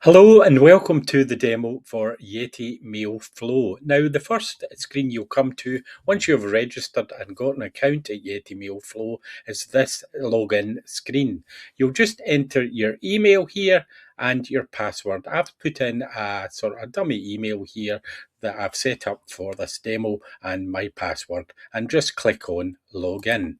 Hello and welcome to the demo for YetiMailFlow. Now the first screen you'll come to once you've registered and got an account at YetiMailFlow is this login screen. You'll just enter your email here and your password. I've put in a sort of dummy email here that I've set up for this demo and my password, and just click on login.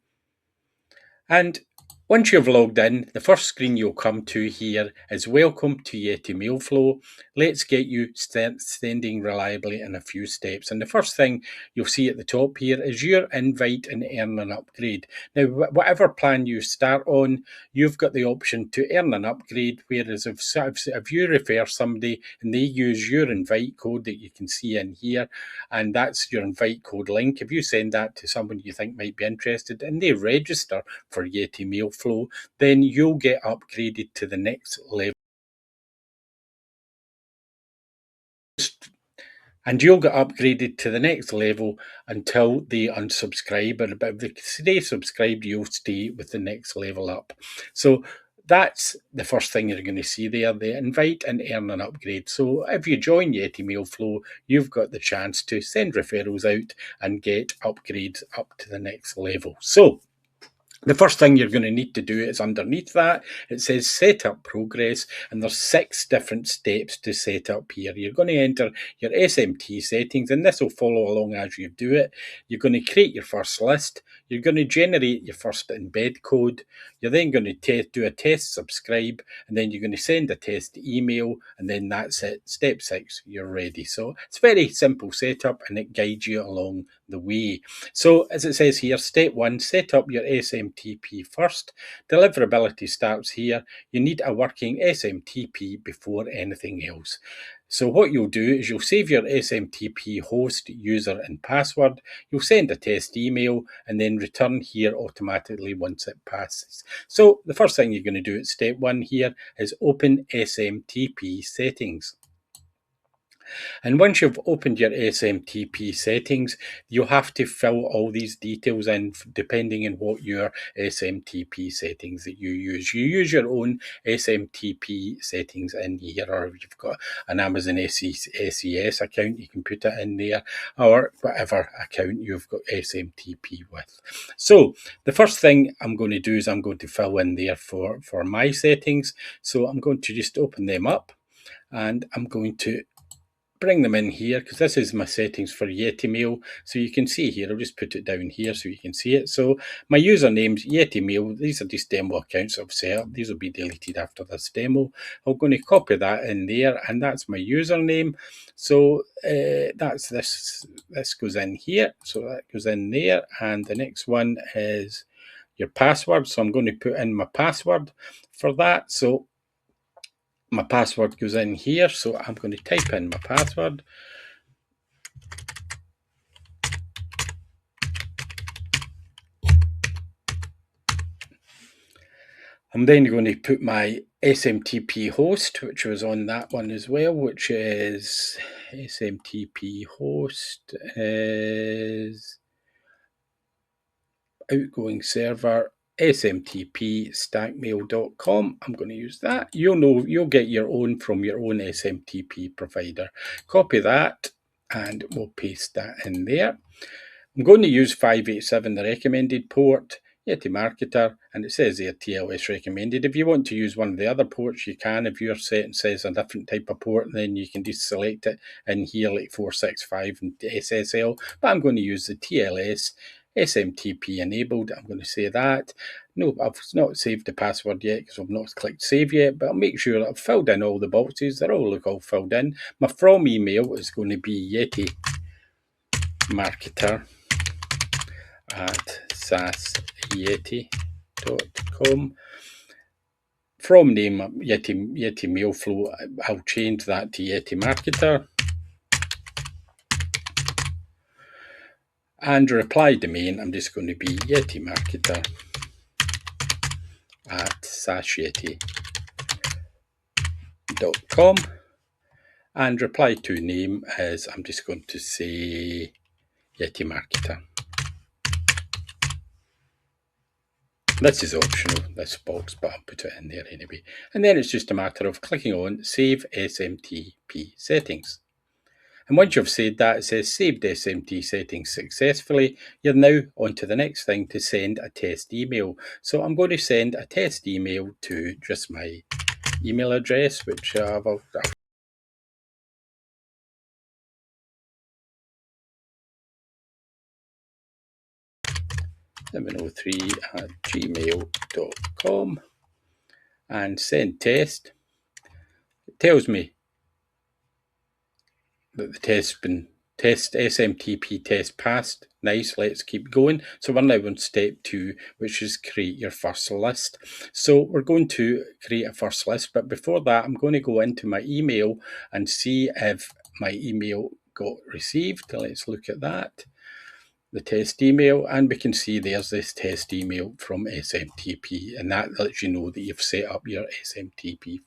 And once you've logged in, the first screen you'll come to here is Welcome to YetiMailFlow. Let's get you sending reliably in a few steps. And the first thing you'll see at the top here is your invite and earn an upgrade. Now, whatever plan you start on, you've got the option to earn an upgrade, whereas if you refer somebody and they use your invite code that you can see in here, and that's your invite code link, if you send that to someone you think might be interested and they register for YetiMailFlow, then you'll get upgraded to the next level. And you'll get upgraded to the next level until they unsubscribe. But if they stay subscribed, you'll stay with the next level up. So that's the first thing you're going to see there, the invite and earn an upgrade. So if you join YetiMailFlow, you've got the chance to send referrals out and get upgrades up to the next level. So the first thing you're going to need to do is underneath that, it says set up progress, and there's 6 different steps to set up here. You're going to enter your SMT settings, and this will follow along as you do it. You're going to create your first list. You're going to generate your first embed code. You're then going to do a test subscribe, and then you're going to send a test email, and then that's it. Step 6, you're ready. So it's very simple setup, and it guides you along the way. So as it says here, step 1, set up your SMTP first. Deliverability starts here. You need a working SMTP before anything else. So what you'll do is you'll save your SMTP host, user and password. You'll send a test email and then return here automatically once it passes. So the first thing you're going to do at step 1 here is open SMTP settings. And once you've opened your SMTP settings, you'll have to fill all these details in depending on what your SMTP settings that you use. You use your own SMTP settings in here, or if you've got an Amazon SES account, you can put it in there, or whatever account you've got SMTP with. So the first thing I'm going to do is I'm going to fill in there for my settings. So I'm going to just open them up, and I'm going to bring them in here because this is my settings for YetiMail. So you can see here, I'll just put it down here so you can see it. So my username's YetiMail. These are just demo accounts I've set up. These will be deleted after this demo. I'm going to copy that in there, and that's my username. So that's this goes in here. So that goes in there, and the next one is your password. So I'm going to put in my password for that. So my password goes in here, so I'm going to type in my password. I'm then going to put my SMTP host, which was on that one as well, which is SMTP host is outgoing server smtp stackmail.com. I'm going to use that. You'll get your own from your own SMTP provider. Copy that and we'll paste that in there. I'm going to use 587, the recommended port, Yeti Marketer, and it says there TLS recommended. If you want to use one of the other ports, you can. If your setting says a different type of port, then you can just select it in here like 465 and SSL. But I'm going to use the TLS SMTP enabled. I'm going to say that. No, I've not saved the password yet because I've not clicked save yet, but I'll make sure that I've filled in all the boxes. They're all filled in. My from email is going to be YetiMarketer@SaaSYeti.com. From name YetiMailFlow, I'll change that to YetiMarketer. And reply domain, I'm just going to be YetiMarketer@SaaSYeti.com. And reply to name is, I'm just going to say YetiMarketer. This is optional, this box, but I'll put it in there anyway. And then it's just a matter of clicking on Save SMTP Settings. And once you've said that, it says Saved SMT Settings successfully. You're now on to the next thing, to send a test email. So I'm going to send a test email to just my email address, which I've 703@gmail.com, and send test. It tells me that the SMTP test passed. Nice, let's keep going. So we're now on step 2, which is create your first list. So we're going to create a first list, but before that, I'm going to go into my email and see if my email got received. Let's look at that. The test email, and we can see there's this test email from SMTP, and that lets you know that you've set up your SMTP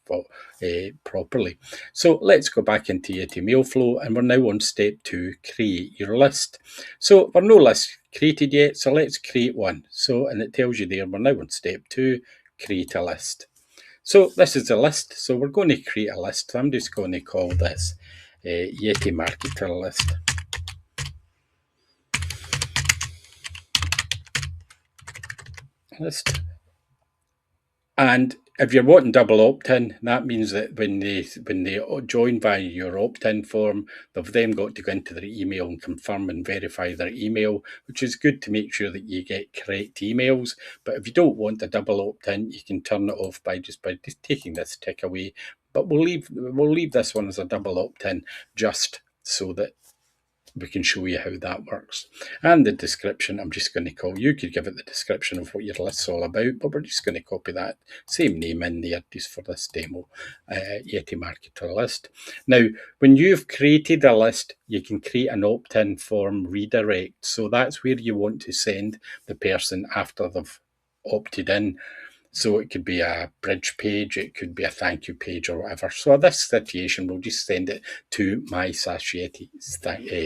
properly. So let's go back into YetiMailFlow, and we're now on step 2, create your list. So we're no list created yet, so let's create one. So, and it tells you there, we're now on step 2, create a list. So this is a list, so we're going to create a list. I'm just going to call this Yeti Marketer List. And if you're wanting double opt-in, that means that when they join via your opt-in form, they've then got to go into their email and confirm and verify their email, which is good to make sure that you get correct emails. But if you don't want a double opt-in, you can turn it off by just taking this tick away. But we'll leave this one as a double opt-in, just so that we can show you how that works. And the description, I'm just going to call, you could give it the description of what your list's all about, but we're just going to copy that same name in there just for this demo, Yeti Marketer List. Now, when you've created a list, you can create an opt-in form redirect. So that's where you want to send the person after they've opted in. So it could be a bridge page, it could be a thank you page or whatever. So in this situation, we'll just send it to my SaaSYeti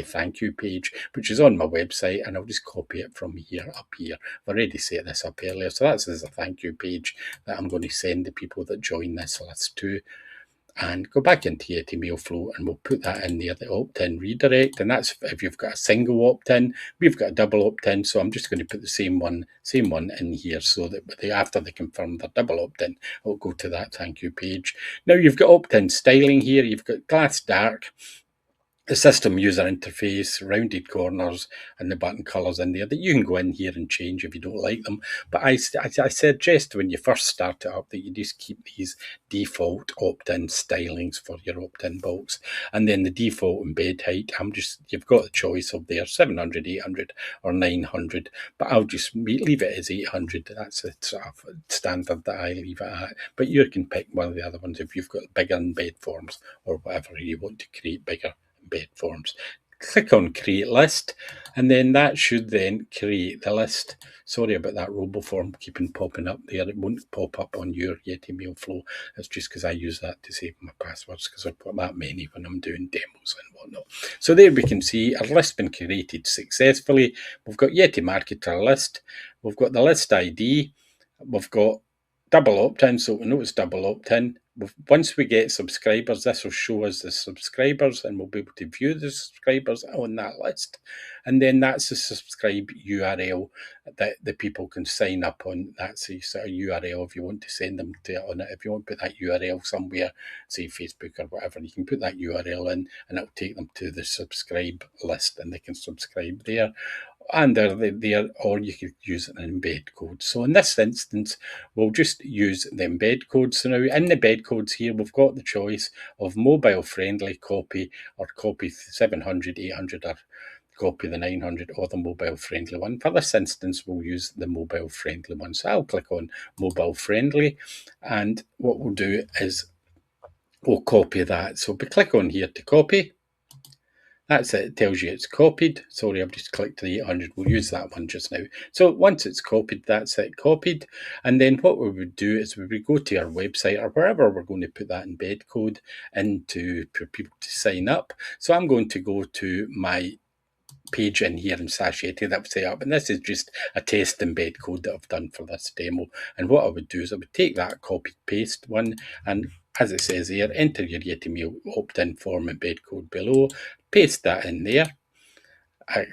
thank you page, which is on my website, and I'll just copy it from here up here. I've already set this up earlier. So that's as a thank you page that I'm going to send the people that join this list to. And go back into YetiMailFlow, and we'll put that in there, the opt-in redirect. And that's if you've got a single opt-in. We've got a double opt-in, so I'm just going to put the same one in here, so that after they confirm their double opt-in, it'll go to that thank you page. Now you've got opt-in styling here. You've got glass dark, the system user interface, rounded corners, and the button colours in there that you can go in here and change if you don't like them. But I suggest when you first start it up that you just keep these default opt-in stylings for your opt-in box. And then the default embed height, you've got the choice of there, 700, 800 or 900, but I'll just leave it as 800. That's the sort of standard that I leave it at. But you can pick one of the other ones if you've got bigger embed forms or whatever you want to create bigger embed forms. Click on create list, and then that should then create the list. Sorry about that RoboForm keeping popping up there. It won't pop up on your YetiMailFlow. It's just because I use that to save my passwords, because I've got that many when I'm doing demos and whatnot. So there we can see our list been created successfully. We've got Yeti Marketer List. We've got the list ID. We've got double opt-in, so we know it's double opt-in. Once we get subscribers, this will show us the subscribers, and we'll be able to view the subscribers on that list. And then that's the subscribe URL that the people can sign up on. That's the sort of URL if you want to send them to it on it. If you want to put that URL somewhere, say Facebook or whatever, you can put that URL in, and it'll take them to the subscribe list, and they can subscribe there. And they're there, or you could use an embed code. So in this instance, we'll just use the embed code. So now in the embed codes here, we've got the choice of mobile friendly copy, or copy 700, 800, or copy the 900, or the mobile friendly one. For this instance, we'll use the mobile friendly one. So I'll click on mobile friendly, and what we'll do is we'll copy that. So we click on here to copy. That's it. It tells you it's copied. Sorry, I've just clicked the 800. We'll use that one just now. So once it's copied, that's it copied. And then what we would do is we would go to our website or wherever we're going to put that embed code into for people to sign up. So I'm going to go to my page in here in SaaSYeti that I've set up, and this is just a test embed code that I've done for this demo. And what I would do is I would take that copy paste one, and as it says here, enter your YetiMail opt-in form embed code below, paste that in there.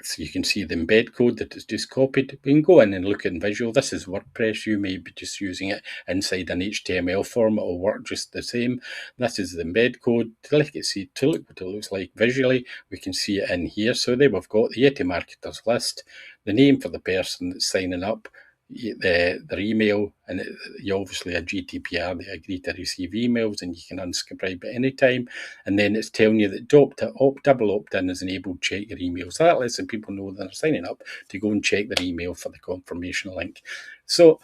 So you can see the embed code that is just copied. We can go in and look in visual. This is WordPress. You may be just using it inside an HTML form. It will work just the same. This is the embed code. To look what it looks like visually, we can see it in here. So there we've got the Yeti marketers list, the name for the person that's signing up, their email, and you obviously a GDPR, they agree to receive emails, and you can unsubscribe at any time. And then it's telling you that double opt-in is enabled. Check your email. So that lets the people know that they're signing up to go and check their email for the confirmation link. So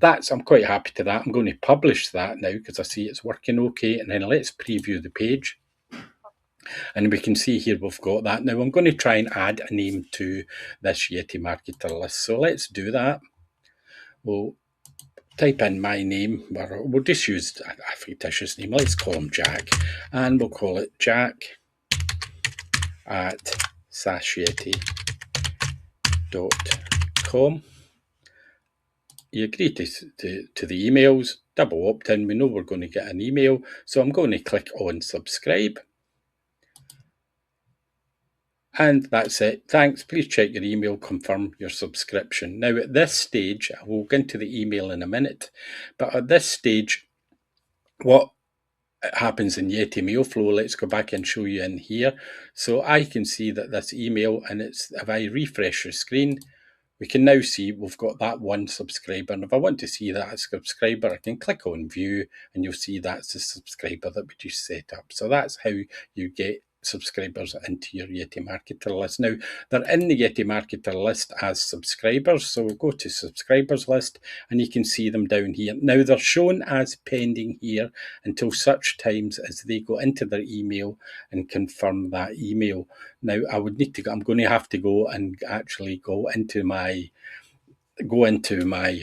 I'm quite happy to that. I'm going to publish that now because I see it's working okay. And then let's preview the page. And we can see here we've got that. Now I'm going to try and add a name to this Yeti marketer list. So let's do that. We'll type in my name, or we'll just use a fictitious name. Let's call him Jack, and we'll call it Jack at SaaSYeti.com. You agree to the emails, double opt-in. We know we're going to get an email, so I'm going to click on subscribe. And that's it. Thanks. Please check your email, confirm your subscription. Now at this stage, we'll get into the email in a minute, but at this stage, what happens in YetiMailFlow, let's go back and show you in here. So I can see that this email, and if I refresh the screen, we can now see we've got that one subscriber. And if I want to see that subscriber, I can click on view, and you'll see that's the subscriber that we just set up. So that's how you get subscribers into your Yeti marketer list. Now they're in the Yeti marketer list as subscribers, so we'll go to subscribers list, and you can see them down here. Now they're shown as pending here until such times as they go into their email and confirm that email. Now I'm going to have to go and actually go into my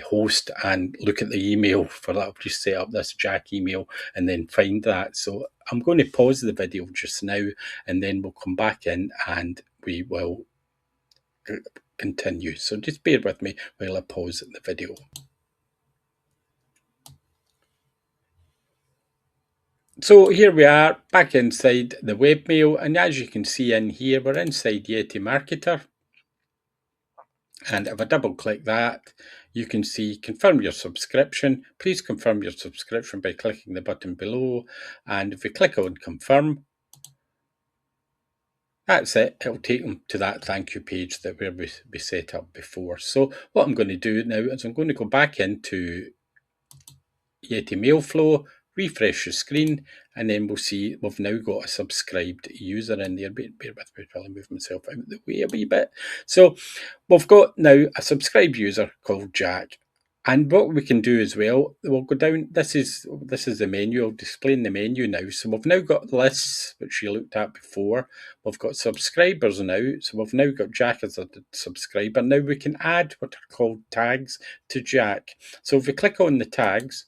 host and look at the email for that. I've just set up this Jack email and then find that. So I'm going to pause the video just now, and then we'll come back in and we will continue. So just bear with me while I pause the video. So here we are back inside the webmail, and as you can see in here, we're inside Yeti Marketer. And if I double click that, you can see confirm your subscription. Please confirm your subscription by clicking the button below. And if we click on confirm, that's it. It'll take them to that thank you page that we set up before. So what I'm going to do now is I'm going to go back into YetiMailFlow, refresh the screen, and then we'll see we've now got a subscribed user in there. Bear with me while I move myself out of the way a wee bit. So we've got now a subscribed user called Jack. And what we can do as well, we'll go down, this is the menu, I'll display the menu now. So we've now got lists, which you looked at before. We've got subscribers now, so we've now got Jack as a subscriber. Now we can add what are called tags to Jack. So if we click on the tags,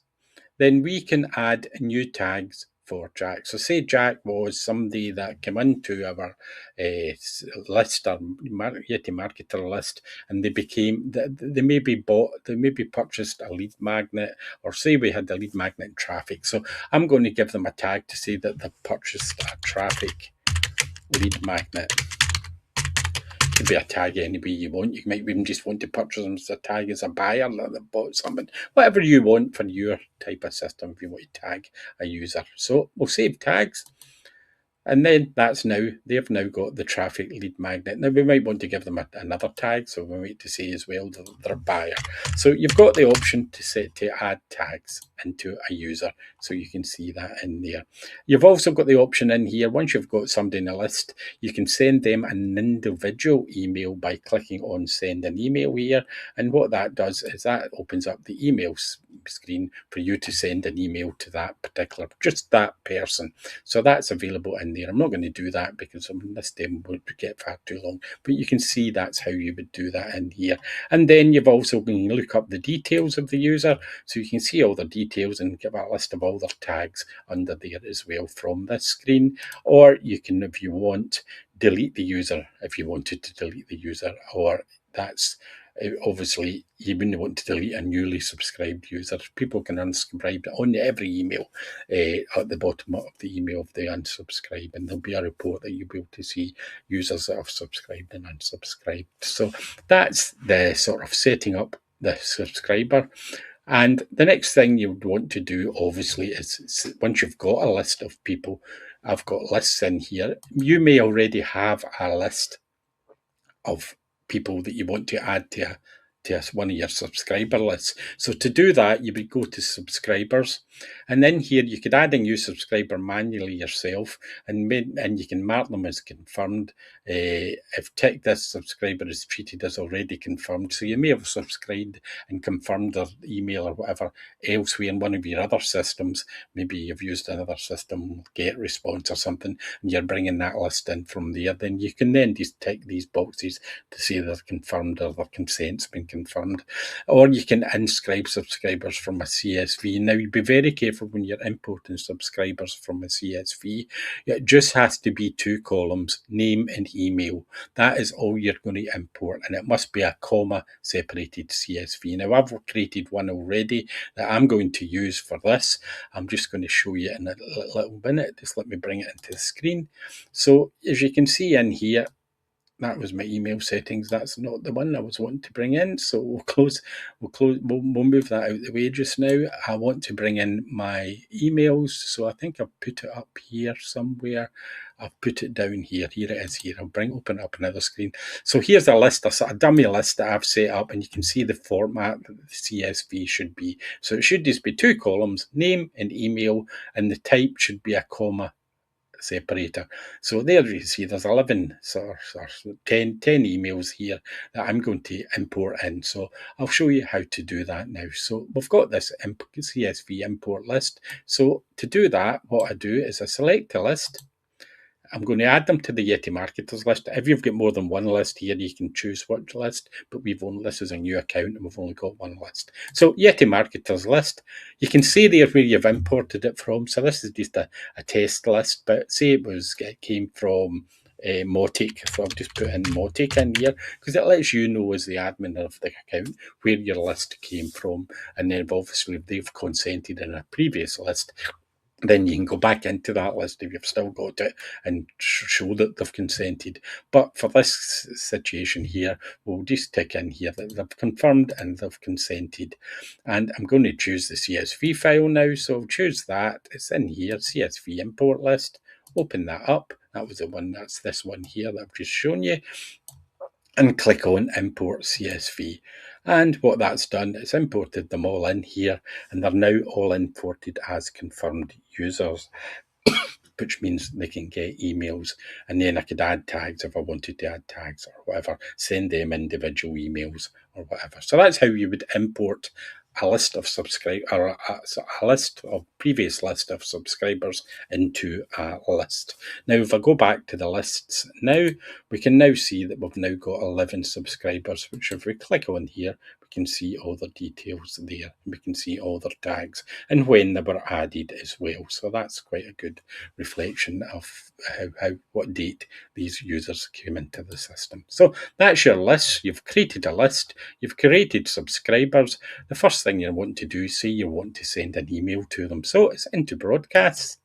then we can add new tags for Jack. So say Jack was somebody that came into our list, or Yeti marketer list, and they maybe purchased a lead magnet, or say we had the lead magnet traffic. So I'm going to give them a tag to say that they purchased a traffic lead magnet. Could be a tag any way you want. You might even just want to purchase them as a tag as a buyer that bought something. Whatever you want for your type of system, if you want to tag a user. So we'll save tags. And then they've now got the traffic lead magnet. Now we might want to give them another tag, so we might to say as well that they're a buyer. So you've got the option to add tags into a user, so you can see that in there. You've also got the option in here, once you've got somebody in a list, you can send them an individual email by clicking on send an email here. And what that does is that opens up the email screen for you to send an email to that particular, just that person. So that's available in there. I'm not going to do that because this demo would get far too long, but you can see that's how you would do that in here. And then you've also going to look up the details of the user, so you can see all the details and give a list of all their tags under there as well from this screen. Or you can, if you want, delete the user if you wanted to delete the user, or that's obviously you wouldn't want to delete a newly subscribed user. People can unsubscribe on every email at the bottom of the email if they unsubscribe, and there'll be a report that you'll be able to see users that have subscribed and unsubscribed. So that's the sort of setting up the subscriber. And the next thing you would want to do, obviously, is once you've got a list of people, I've got lists in here. You may already have a list of people that you want to add to one of your subscriber lists. So to do that, you would go to subscribers, and then here you could add a new subscriber manually yourself, and you can mark them as confirmed. If tick this subscriber is treated as already confirmed, so you may have subscribed and confirmed their email or whatever elsewhere in one of your other systems. Maybe you've used another system, GetResponse or something, and you're bringing that list in from there. Then you can then just tick these boxes to say they're confirmed or their consent's been confirmed. Or you can inscribe subscribers from a CSV. Now, be very careful when you're importing subscribers from a CSV. It just has to be 2 columns, name and email. That is all you're going to import, and it must be a comma separated CSV. Now, I've created one already that I'm going to use for this. I'm just going to show you in a little minute. Just let me bring it into the screen. So as you can see in here, that was my email settings. That's not the one I was wanting to bring in. So we'll move that out the way just now. I want to bring in my emails. So I think I've put it up here somewhere. I've put it down here. Here it is here. I'll open up another screen. So here's a list, a sort of dummy list that I've set up, and you can see the format that the CSV should be. So it should just be 2 columns, name and email, and the type should be a comma separator. So there you see there's 11 or 10 emails here that I'm going to import in. So I'll show you how to do that now. So we've got this CSV import list. So to do that, what I do is I select a list. I'm going to add them to the Yeti marketers list. If you've got more than one list here, you can choose which list, but this is a new account and we've only got one list. So Yeti marketers list, you can see there where you've imported it from. So this is just a test list, but say it came from Motic. So I've just put in Motic in here because it lets you know as the admin of the account where your list came from. And then obviously if they've consented in a previous list, then you can go back into that list if you've still got it and show that they've consented. But for this situation here, we'll just tick in here that they've confirmed and they've consented. And I'm going to choose the CSV file now. So I'll choose that. It's in here, CSV import list. Open that up. That was the one, that's this one here that I've just shown you. And click on Import CSV. And what that's done is imported them all in here, and they're now all imported as confirmed users, which means they can get emails. And then I could add tags if I wanted to add tags or whatever, send them individual emails or whatever. So that's how you would import a list of a list of previous list of subscribers into a list. Now, if I go back to the lists now, we can now see that we've now got 11 subscribers, which if we click on here, we can see all the details there. We can see all their tags and when they were added as well. So that's quite a good reflection of what date these users came into the system. So that's your list. You've created a list. You've created subscribers. The first thing you want to do is say you want to send an email to them. So it's into broadcasts.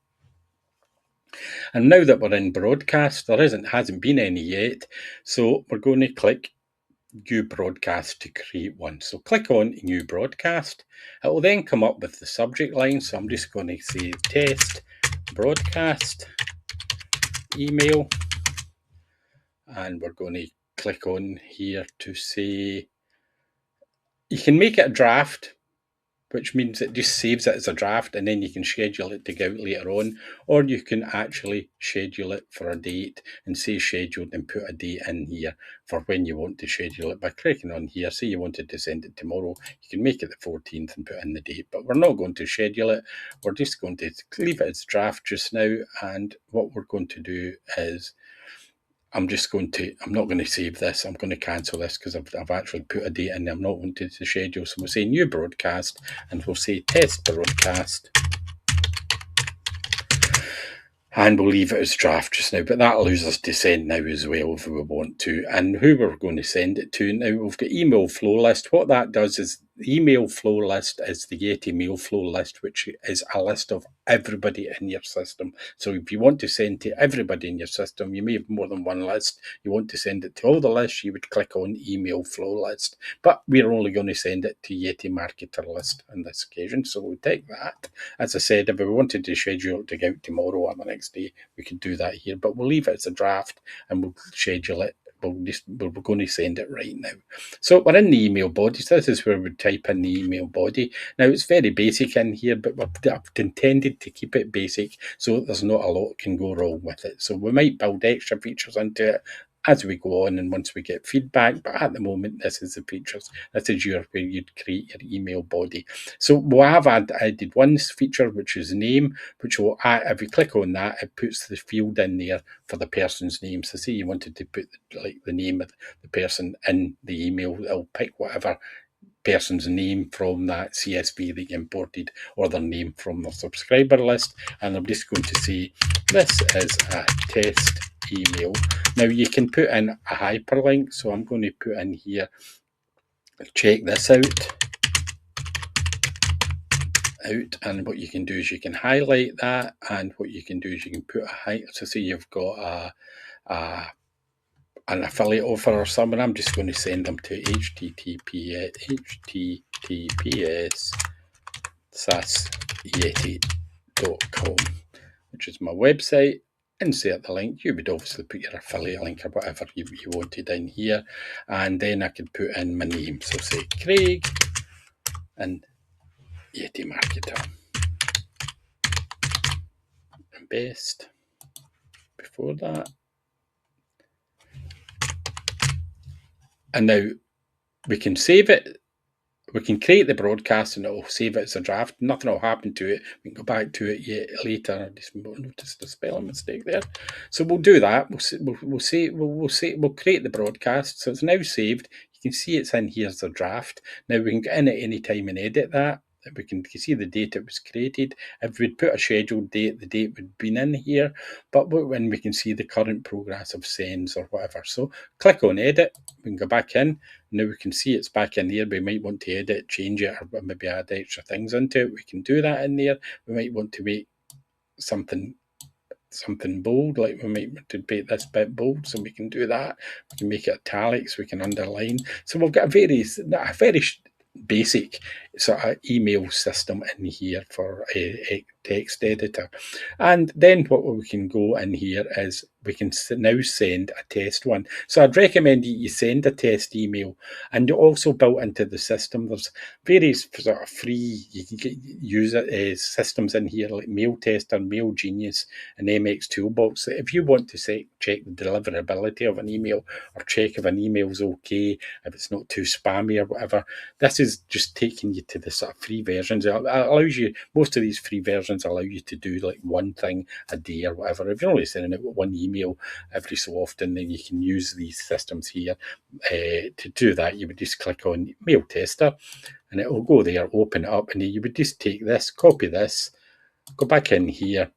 And now that we're in broadcast, there hasn't been any yet. So we're going to click New Broadcast to create one. So click on New Broadcast. It will then come up with the subject line. So I'm just going to say test broadcast email. And we're going to click on here to say, you can make it a draft, which means it just saves it as a draft, and then you can schedule it to go out later on, or you can actually schedule it for a date and say scheduled and put a date in here for when you want to schedule it by clicking on here. Say you wanted to send it tomorrow, you can make it the 14th and put in the date, but we're not going to schedule it. We're just going to leave it as draft just now, and what we're going to do is I'm not going to save this. I'm going to cancel this because I've actually put a date in there. I'm not wanting to schedule. So we'll say new broadcast, and we'll say test broadcast. And we'll leave it as draft just now, but that allows us to send now as well if we want to. And who we're going to send it to. Now we've got email flow list. What that does is the email flow list is the YetiMailFlow list, which is a list of everybody in your system. So if you want to send to everybody in your system, you may have more than one list. You want to send it to all the lists, you would click on email flow list. But we're only going to send it to Yeti Marketer list on this occasion. So we'll take that. As I said, if we wanted to schedule it to go out tomorrow or the next day, we could do that here. But we'll leave it as a draft and we'll schedule it. We're going to send it right now. So we're in the email body. So this is where we type in the email body. Now it's very basic in here, but I've intended to keep it basic so there's not a lot can go wrong with it. So we might build extra features into it as we go on and once we get feedback, but at the moment this is the features. This is where you'd create your email body. So we have added one feature, which is name, which will add, if you click on that, it puts the field in there for the person's name. So say you wanted to put the name of the person in the email, it'll pick whatever person's name from that CSV that you imported or their name from the subscriber list. And I'm just going to say this is a test email. Now you can put in a hyperlink, so I'm going to put in here, check this out, and what you can do is you can highlight that, and what you can do is you can put so say you've got an affiliate offer or something. I'm just going to send them to https SaaSYeti.com, which is my website. Insert the link. You would obviously put your affiliate link or whatever you wanted in here, and then I could put in my name. So say Craig and Yeti Marketer. And best before that. And now we can save it. We can create the broadcast and it'll save it as a draft. Nothing will happen to it. We can go back to it later. I just noticed the spelling mistake there. So we'll do that. We'll create the broadcast. So it's now saved. You can see it's in here as a draft. Now we can get in at any time and edit that. We can see the date it was created. If we'd put a scheduled date, the date would have been in here. But when we can see the current progress of sends or whatever. So click on edit. We can go back in. Now we can see it's back in there. We might want to edit, change it, or maybe add extra things into it. We can do that in there. We might want to make something bold, like we might want to make this bit bold, so we can do that. We can make it italics, we can underline. So we've got a very basic sort of email system in here for a text editor. And then what we can go in here is we can now send a test one. So I'd recommend you send a test email, and also built into the system there's various sort of free you can use systems in here like Mail Tester, Mail Genius, and MX Toolbox. If you want to check the deliverability of an email or check if an email's okay, if it's not too spammy or whatever, this is just taking you to the sort of free versions. It allows you, most of these free versions allow you to do like one thing a day or whatever. If you're only sending out one email every so often, then you can use these systems here. To do that, you would just click on Mail Tester and it will go there, open it up, and you would just take this, copy this, go back in here,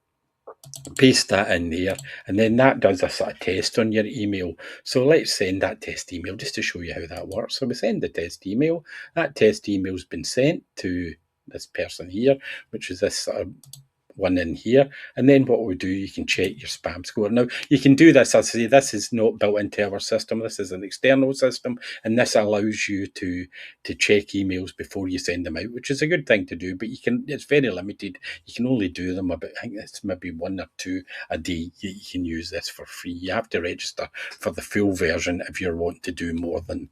paste that in there, and then that does a sort of test on your email. So let's send that test email just to show you how that works. So we send the test email. That test email's been sent to this person here, which is this one in here. And then what we do, you can check your spam score. Now, you can do this, as I say, this is not built into our system. This is an external system, and this allows you to check emails before you send them out, which is a good thing to do, but it's very limited. You can only do them about, I think it's maybe 1 or 2 a day. You can use this for free. You have to register for the full version if you're wanting to do more than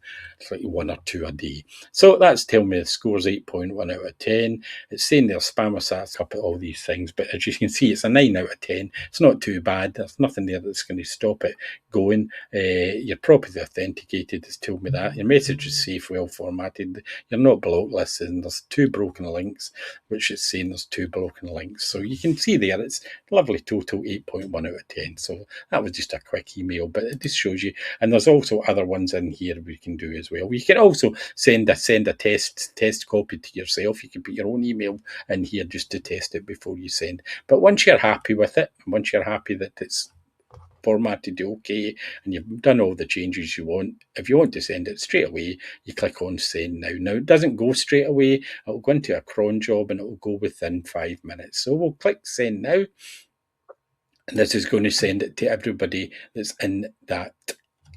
1 or 2 a day. So that's telling me the score's 8.1 out of 10. It's saying there's spam or SaaS up at all these things, but as you can see, it's a 9 out of 10. It's not too bad. There's nothing there that's going to stop it going. You're properly authenticated. It's told me that. Your message is safe, well formatted. You're not blocklisted, and there's 2 broken links, which is saying there's 2 broken links. So you can see there, it's lovely total 8.1 out of 10. So that was just a quick email, but it just shows you. And there's also other ones in here we can do as well. You can also send a test copy to yourself. You can put your own email in here just to test it before you send. But once you're happy with it, once you're happy that it's formatted okay and you've done all the changes you want, if you want to send it straight away, you click on send now. Now it doesn't go straight away. It'll go into a cron job and it will go within 5 minutes. So we'll click send now, and this is going to send it to everybody that's in that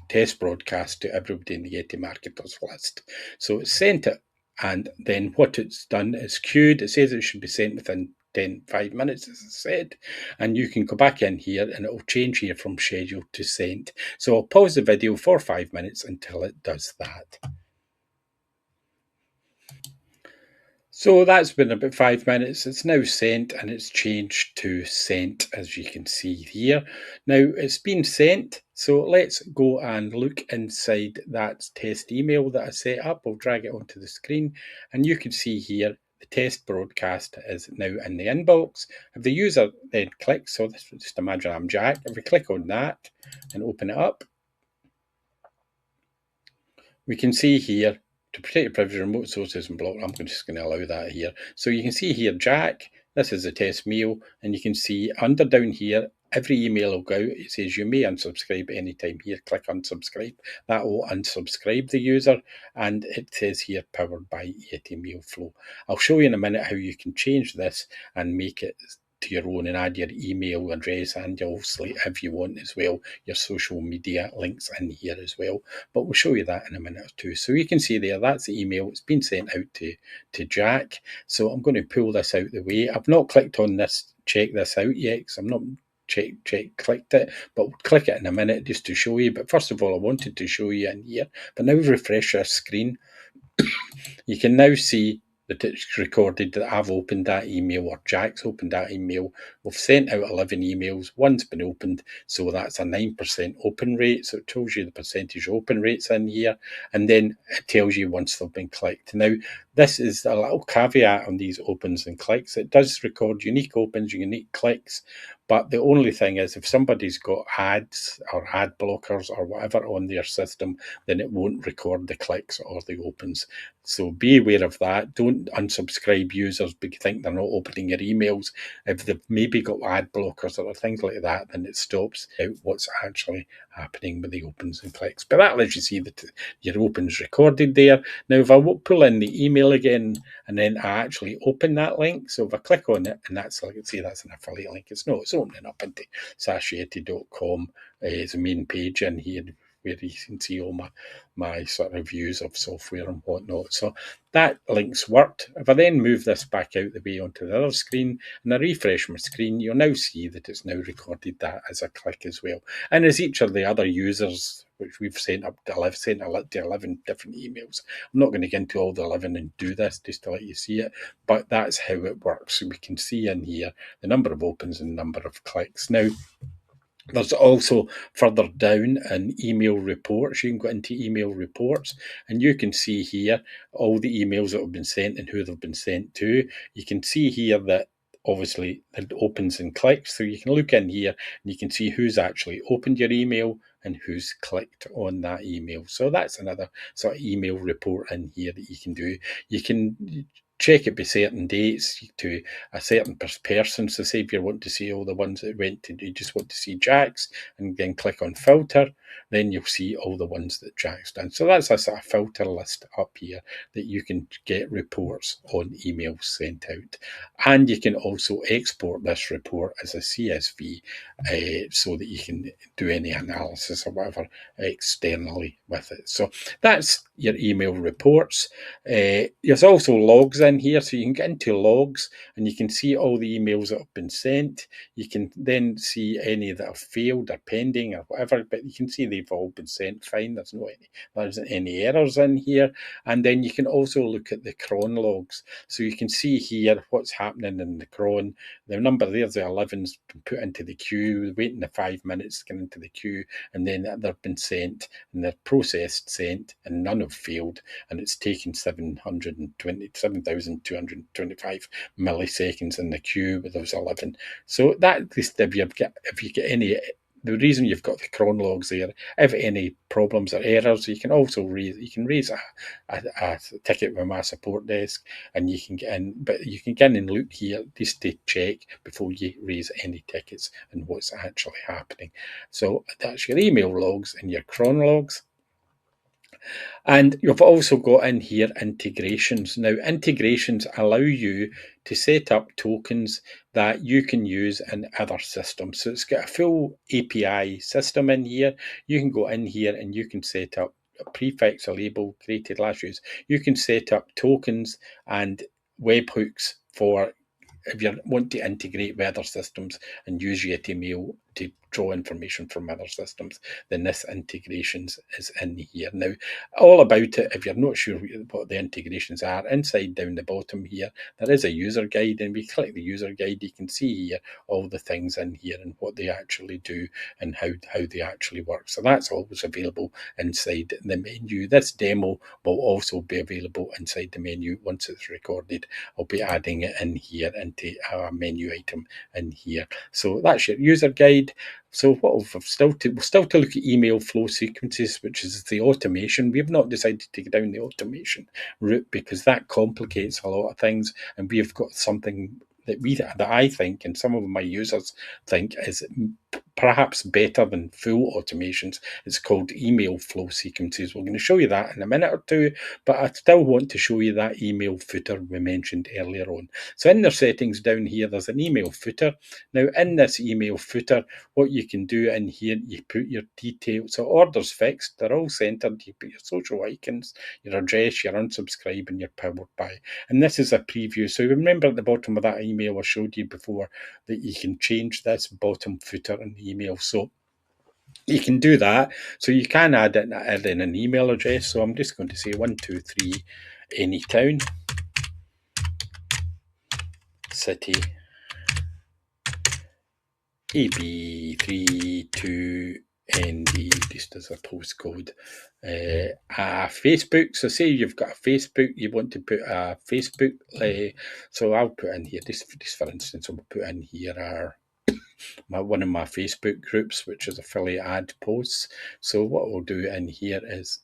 test broadcast, to everybody in the Yeti marketers list. So it's sent it, and then what it's done is queued. It says it should be sent within 5 minutes, as I said, and you can go back in here and it will change here from scheduled to sent. So I'll pause the video for 5 minutes until it does that. So that's been about 5 minutes. It's now sent, and it's changed to sent, as you can see here. Now it's been sent, so let's go and look inside that test email that I set up. I'll drag it onto the screen, and you can see here the test broadcast is now in the inbox. If the user then clicks, so this, just imagine I'm Jack, if we click on that and open it up, we can see here, to protect your privacy, remote sources and block. I'm just going to allow that here. So you can see here, Jack, this is the test mail, and you can see under down here, every email will go out. It says you may unsubscribe anytime here. Click unsubscribe. That will unsubscribe the user, and it says here powered by YetiMailFlow. I'll show you in a minute how you can change this and make it to your own and add your email address, and obviously, if you want as well, your social media links in here as well. But we'll show you that in a minute or two. So you can see there, that's the email. It's been sent out to Jack. So I'm going to pull this out the way. I've not clicked on this, check this out yet, because I'm not clicked it, but we'll click it in a minute just to show you. But first of all, I wanted to show you in here. But now refresh this screen. You can now see that it's recorded that I've opened that email, or Jack's opened that email. We've sent out 11 emails. One's been opened, so that's a 9% open rate. So it tells you the percentage open rates in here, and then it tells you once they've been clicked. Now, this is a little caveat on these opens and clicks. It does record unique opens, unique clicks, but the only thing is, if somebody's got ads or ad blockers or whatever on their system, then it won't record the clicks or the opens. So be aware of that. Don't unsubscribe users because you think they're not opening your emails. If they've maybe got ad blockers or things like that, then it stops out what's actually happening with the opens and clicks. But that lets you see that your opens recorded there. Now, if I pull in the email again, and then I actually open that link, so if I click on it, and that's, like, say that's an affiliate link, it's not, it's opening up into SaaSYeti.com as a main page in here, where you can see all my sort of views of software and whatnot. So that link's worked. If I then move this back out the way onto the other screen and I refresh my screen, you'll now see that it's now recorded that as a click as well. And as each of the other users, which we've sent up to 11 different emails. I'm not going to get into all the 11 and do this just to let you see it, but that's how it works. So we can see in here the number of opens and number of clicks. Now, there's also further down in email reports. You can go into email reports and you can see here all the emails that have been sent and who they've been sent to. You can see here that obviously it opens and clicks. So you can look in here and you can see who's actually opened your email and who's clicked on that email. So that's another sort of email report in here that you can do. You can check it by certain dates to a certain person. So say if you want to see all the ones that went to, you just want to see Jack's, and then click on filter, then you'll see all the ones that Jack's done. So that's a sort of filter list up here that you can get reports on emails sent out. And you can also export this report as a CSV so that you can do any analysis or whatever externally with it. So that's your email reports. There's also logs in here, so you can get into logs and you can see all the emails that have been sent. You can then see any that have failed or pending or whatever, but you can see they've all been sent fine. There isn't any errors in here. And then you can also look at the cron logs. So you can see here what's happening in the cron. The number there's the 11's been put into the queue, waiting the 5 minutes to get into the queue, and then they've been sent and they're processed, sent, and none have failed. And it's taken 7,225 milliseconds in the queue with those 11. So that just if you get any, the reason you've got the cron logs there, if any problems or errors, you can also raise a ticket with my support desk, and you can get in. But you can get in and look here just to check before you raise any tickets and what's actually happening. So that's your email logs and your cron logs. And you've also got in here integrations. Now, integrations allow you to set up tokens that you can use in other systems. So it's got a full API system in here. You can go in here and you can set up a prefix, a label created last year. You can set up tokens and webhooks for if you want to integrate with other systems and use YetiMail to draw information from other systems, then this integrations is in here. Now, all about it, if you're not sure what the integrations are, inside down the bottom here, there is a user guide, and if you click the user guide, you can see here all the things in here and what they actually do and how they actually work. So that's always available inside the menu. This demo will also be available inside the menu once it's recorded. I'll be adding it in here into our menu item in here. So that's your user guide. So what we've still to look at email flow sequences, which is the automation. We've not decided to go down the automation route because that complicates a lot of things, and we've got something that I think, and some of my users think, is perhaps better than full automations. It's called email flow sequences. We're going to show you that in a minute or two, but I still want to show you that email footer we mentioned earlier on. So in their settings down here, there's an email footer. Now in this email footer, what you can do in here, you put your details. So orders fixed, they're all centered. You put your social icons, your address, your unsubscribe, and your powered by. And this is a preview. So remember at the bottom of that email I showed you before that you can change this bottom footer in the email. So you can do that. So you can add in an email address. So I'm just going to say 123 Anytown City EB32ND, just as a postcode. Facebook. So say you've got a Facebook, you want to put a Facebook. So I'll put in here, just for instance, I'll put in here one of my Facebook groups, which is affiliate ad posts. So what we'll do in here is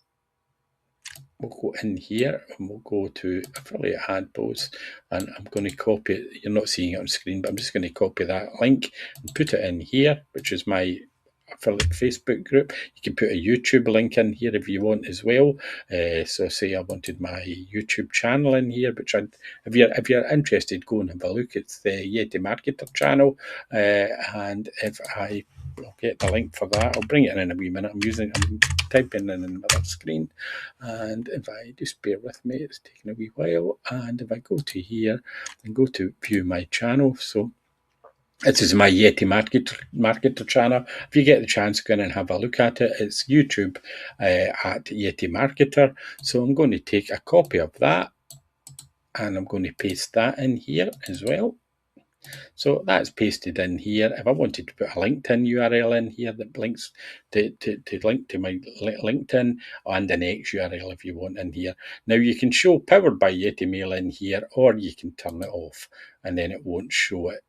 we'll go in here and we'll go to affiliate ad posts, and I'm going to copy it. You're not seeing it on screen, but I'm just going to copy that link and put it in here, which is my affiliate Facebook group. You can put a YouTube link in here if you want as well. So say I wanted my YouTube channel in here, which if you're interested, go and have a look. It's the Yeti Marketer channel, and if I'll get the link for that. I'll bring it in a wee minute. I'm typing in another screen, and if I just bear with me, it's taking a wee while. And if I go to here and go to view my channel, so this is my Yeti Marketer channel. If you get the chance, go in and have a look at it. It's YouTube at Yeti Marketer. So I'm going to take a copy of that and I'm going to paste that in here as well. So that's pasted in here. If I wanted to put a LinkedIn URL in here that links to link to my LinkedIn, and an X URL if you want in here. Now you can show powered by YetiMail in here, or you can turn it off and then it won't show it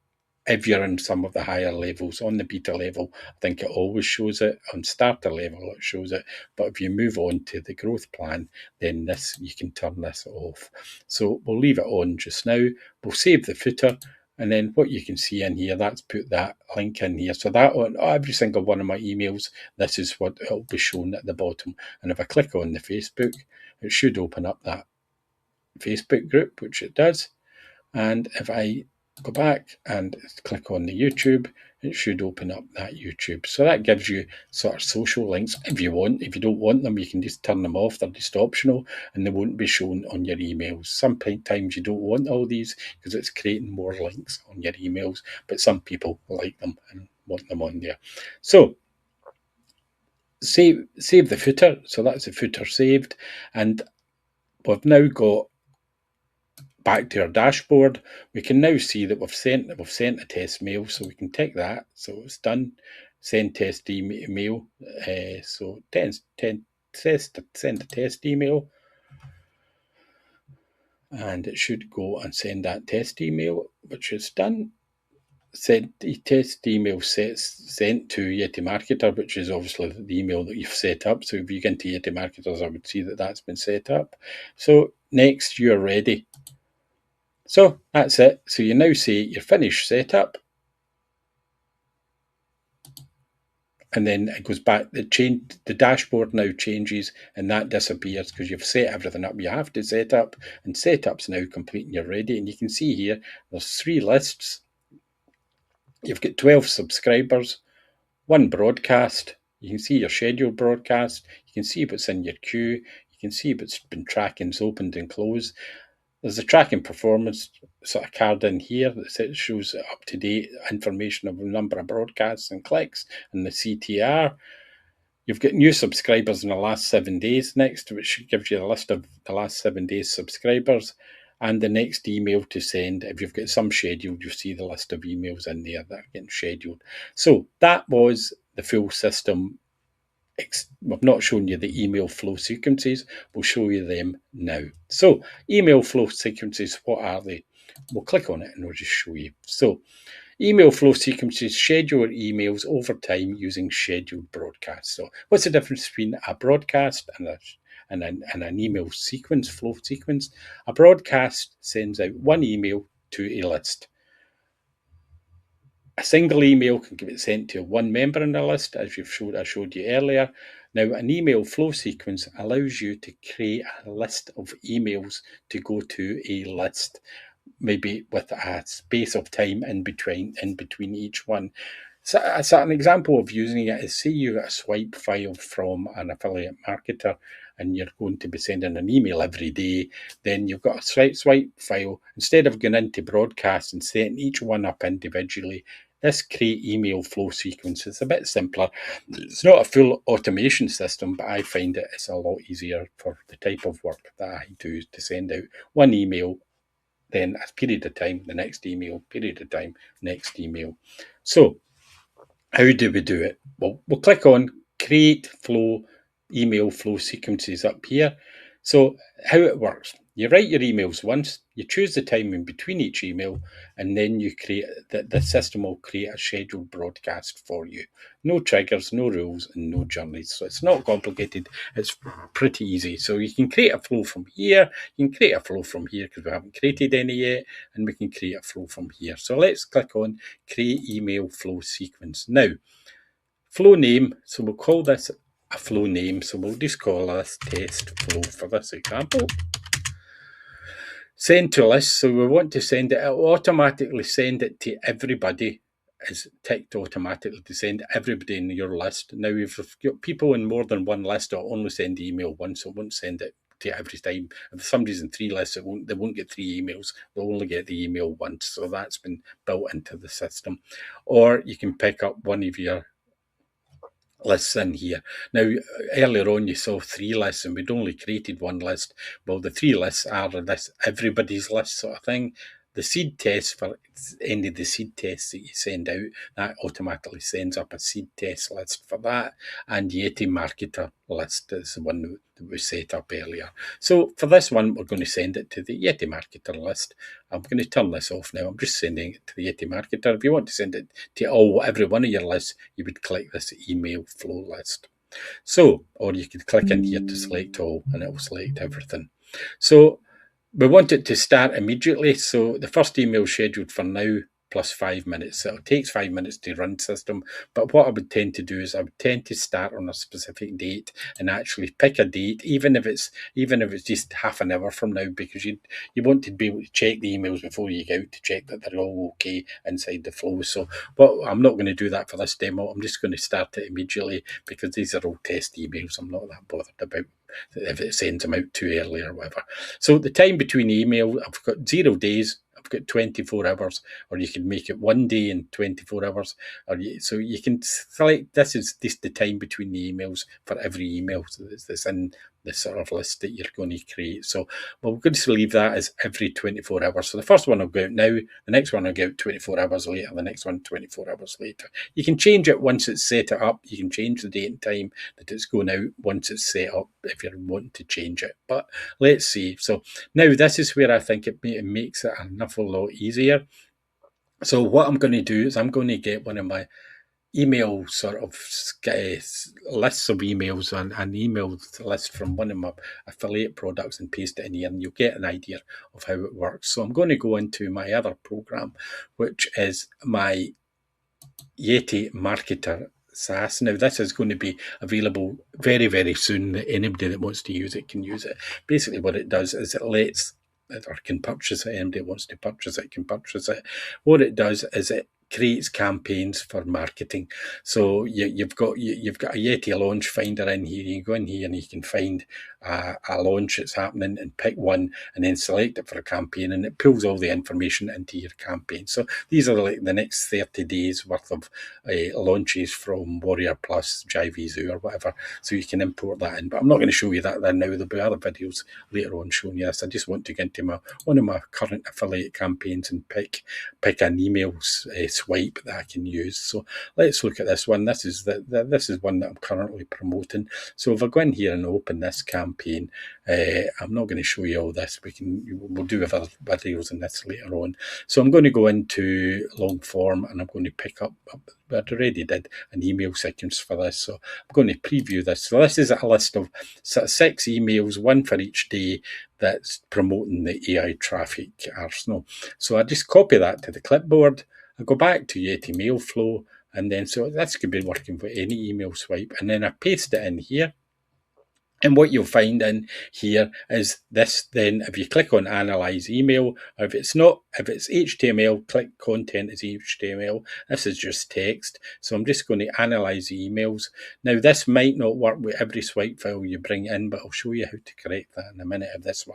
if you're in some of the higher levels. On the beta level, I think it always shows it. On starter level, it shows it. But if you move on to the growth plan, then you can turn this off. So we'll leave it on just now. We'll save the footer. And then what you can see in here, that's put that link in here. So that on every single one of my emails, this is what it'll be shown at the bottom. And if I click on the Facebook, it should open up that Facebook group, which it does. And if I go back and click on the YouTube, it should open up that YouTube. So that gives you sort of social links if you want. If you don't want them, you can just turn them off. They're just optional and they won't be shown on your emails. Sometimes you don't want all these because it's creating more links on your emails, but some people like them and want them on there. So save the footer. So that's the footer saved. And we've now got back to our dashboard. We can now see that we've sent a test mail, so we can tick that. So it's done. Send test email. So send a test email, and it should go and send that test email, which is done. Send the test email sent to Yeti Marketer, which is obviously the email that you've set up. So if you get into Yeti Marketers, I would see that that's been set up. So next, you're ready. So that's it. So you now say you're finished setup. And then it goes back, the dashboard now changes and that disappears because you've set everything up. You have to set up, and setup's now complete and you're ready. And you can see here, there's 3 lists. You've got 12 subscribers, 1 broadcast. You can see your scheduled broadcast. You can see what's in your queue. You can see what's been tracking's opened and closed. There's a tracking performance sort of card in here that shows up-to-date information of the number of broadcasts and clicks and the CTR. You've got new subscribers in the last 7 days next, which gives you a list of the last 7 days subscribers, and the next email to send. If you've got some scheduled, you'll see the list of emails in there that are getting scheduled. So that was the full system. We've not shown you the email flow sequences. We'll show you them now. So email flow sequences, what are they? We'll click on it and we'll just show you. So email flow sequences schedule emails over time using scheduled broadcasts. So what's the difference between a broadcast and an email sequence, flow sequence? A broadcast sends out one email to a list. A single email can get sent to one member in the list, as I showed you earlier. Now, an email flow sequence allows you to create a list of emails to go to a list, maybe with a space of time in between each one. So an example of using it is, say you get a swipe file from an affiliate marketer and you're going to be sending an email every day, then you've got a swipe file. Instead of going into broadcast and setting each one up individually, this create email flow sequence is a bit simpler. It's not a full automation system, but I find it's a lot easier for the type of work that I do, to send out one email, then a period of time, the next email, period of time, next email. So how do we do it? Well, we'll click on create flow, email flow sequences up here. So how it works, you write your emails once, you choose the time in between each email, and then you create the system will create a scheduled broadcast for you. No triggers, no rules, and no journeys. So it's not complicated. It's pretty easy. So you can create a flow from here. You can create a flow from here because we haven't created any yet, and we can create a flow from here. So let's click on create email flow sequence. Now, flow name. So we'll call this a flow name. So we'll just call this test flow for this example. Send to list. So we want to send it. It'll automatically send it to everybody. Is ticked automatically to send everybody in your list. Now, if you've got people in more than one list, it'll only send the email once. So it won't send it to every time. If somebody's in 3 lists, they won't get 3 emails. They'll only get the email once. So that's been built into the system. Or you can pick up one of your lists in here. Now, earlier on you saw 3 lists and we'd only created 1 list. Well, the 3 lists are this everybody's list sort of thing. the seed test for any of the seed tests that you send out, that automatically sends up a seed test list for that. And Yeti Marketer list is the one that we set up earlier. So for this one, we're going to send it to the Yeti Marketer list. I'm going to turn this off now. I'm just sending it to the Yeti Marketer. If you want to send it to every one of your lists, you would click this email flow list. So, or you could click in here to select all, and it will select everything. So we want it to start immediately. So the first email scheduled for now plus 5 minutes. So it takes 5 minutes to run system. But what I would tend to do is I would tend to start on a specific date and actually pick a date, even if it's just half an hour from now, because you want to be able to check the emails before you go out to check that they're all okay inside the flow. So I'm not going to do that for this demo. I'm just going to start it immediately because these are all test emails. I'm not that bothered about if it sends them out too early or whatever. So the time between email, I've got 0 days, I've got 24 hours, or you can make it 1 day and 24 hours. So you can select, this is just the time between the emails for every email that's in the sort of list that you're going to create. So we're going to leave that as every 24 hours. So the first one will go out now, the next one will go out 24 hours later, the next one 24 hours later. You can change it once it's set it up. You can change the date and time that it's going out once it's set up if you're wanting to change it. But let's see. So now this is where I think it makes it an awful lot easier. So what I'm going to do is I'm going to get one of my email sort of lists of emails and an email list from one of my affiliate products and paste it in here, and you'll get an idea of how it works. So I'm going to go into my other program, which is my Yeti Marketer SaaS. Now, this is going to be available very, very soon. Anybody that wants to use it can use it. Basically, what it does is it lets or can purchase it. Anybody that wants to purchase it can purchase it. What it does is it creates campaigns for marketing. So you've got a Yeti launch finder in here. You go in here and you can find a launch that's happening and pick one and then select it for a campaign, and it pulls all the information into your campaign. So these are like the next 30 days worth of launches from Warrior Plus, JiveZoo or whatever. So you can import that in, but I'm not going to show you that now. There'll be other videos later on showing you this. I just want to get into one of my current affiliate campaigns and pick an email swipe that I can use. So let's look at this one. This is one that I'm currently promoting. So if I go in here and open this campaign, I'm not going to show you all this. We'll do other videos on this later on. So I'm going to go into long form and I'm going to pick up. I already did an email sequence for this, so I'm going to preview this. So this is a list of 6 emails, one for each day, that's promoting the AI traffic arsenal. So I just copy that to the clipboard. I go back to YetiMailFlow, and then so this could be working for any email swipe, and then I paste it in here. And what you'll find in here is this. Then if you click on analyze email, or if it's HTML, click content as HTML. This is just text. So I'm just going to analyze the emails. Now this might not work with every swipe file you bring in, but I'll show you how to correct that in a minute if this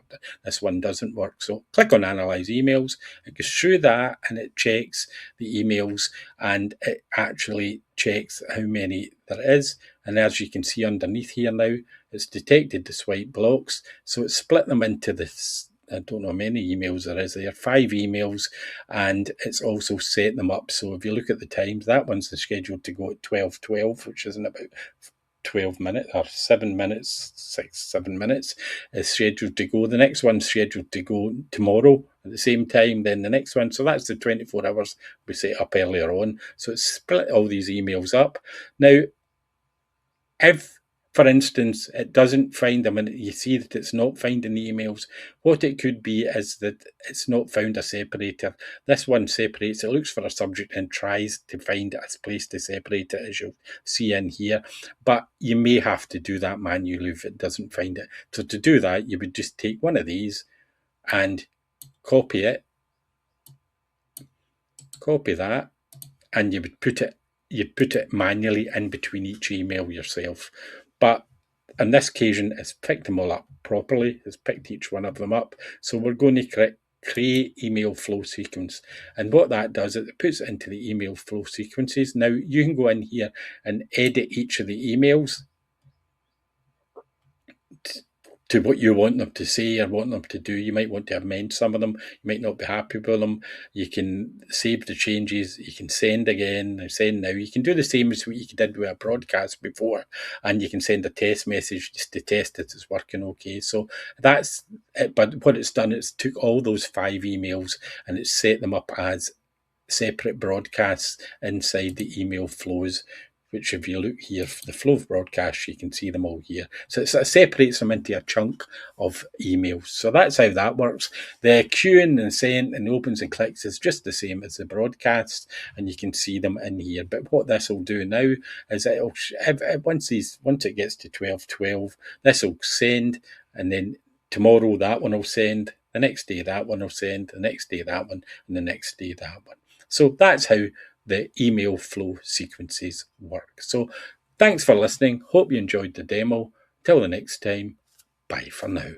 one doesn't work. So click on analyze emails. It goes through that and it checks the emails, and it actually checks how many there is. And as you can see underneath here now, it's detected the swipe blocks. So it's split them into this, I don't know how many emails there is there, 5 emails, and it's also set them up. So if you look at the times, that one's scheduled to go at 12:12, which is in about 12 minutes or 7 minutes, 7 minutes is scheduled to go. The next one's scheduled to go tomorrow at the same time, then the next one. So that's the 24 hours we set up earlier on. So it's split all these emails up. Now, if, for instance, it doesn't find them and you see that it's not finding the emails, what it could be is that it's not found a separator. This one separates, it looks for a subject and tries to find a place to separate it, as you'll see in here. But you may have to do that manually if it doesn't find it. So to do that, you would just take one of these and copy that, and you would put it manually in between each email yourself. But on this occasion, it's picked them all up properly. It's picked each one of them up. So we're going to create email flow sequence. And what that does is it puts it into the email flow sequences. Now you can go in here and edit each of the emails to what you want them to say or want them to do. You might want to amend some of them. You might not be happy with them. You can save the changes. You can send again, send now. You can do the same as what you did with a broadcast before, and you can send a test message just to test that it's working okay. So that's it. But what it's done, it's took all those 5 emails and it's set them up as separate broadcasts inside the email flows, which if you look here for the flow of broadcasts, you can see them all here. So it separates them into a chunk of emails. So that's how that works. The queuing and sent and opens and clicks is just the same as the broadcast, and you can see them in here. But what this will do now is it'll, once it gets to 12:12, this will send, and then tomorrow that one will send, the next day that one will send, the next day that one, and the next day that one. So that's how the email flow sequences work. So thanks for listening. Hope you enjoyed the demo. Till the next time, bye for now.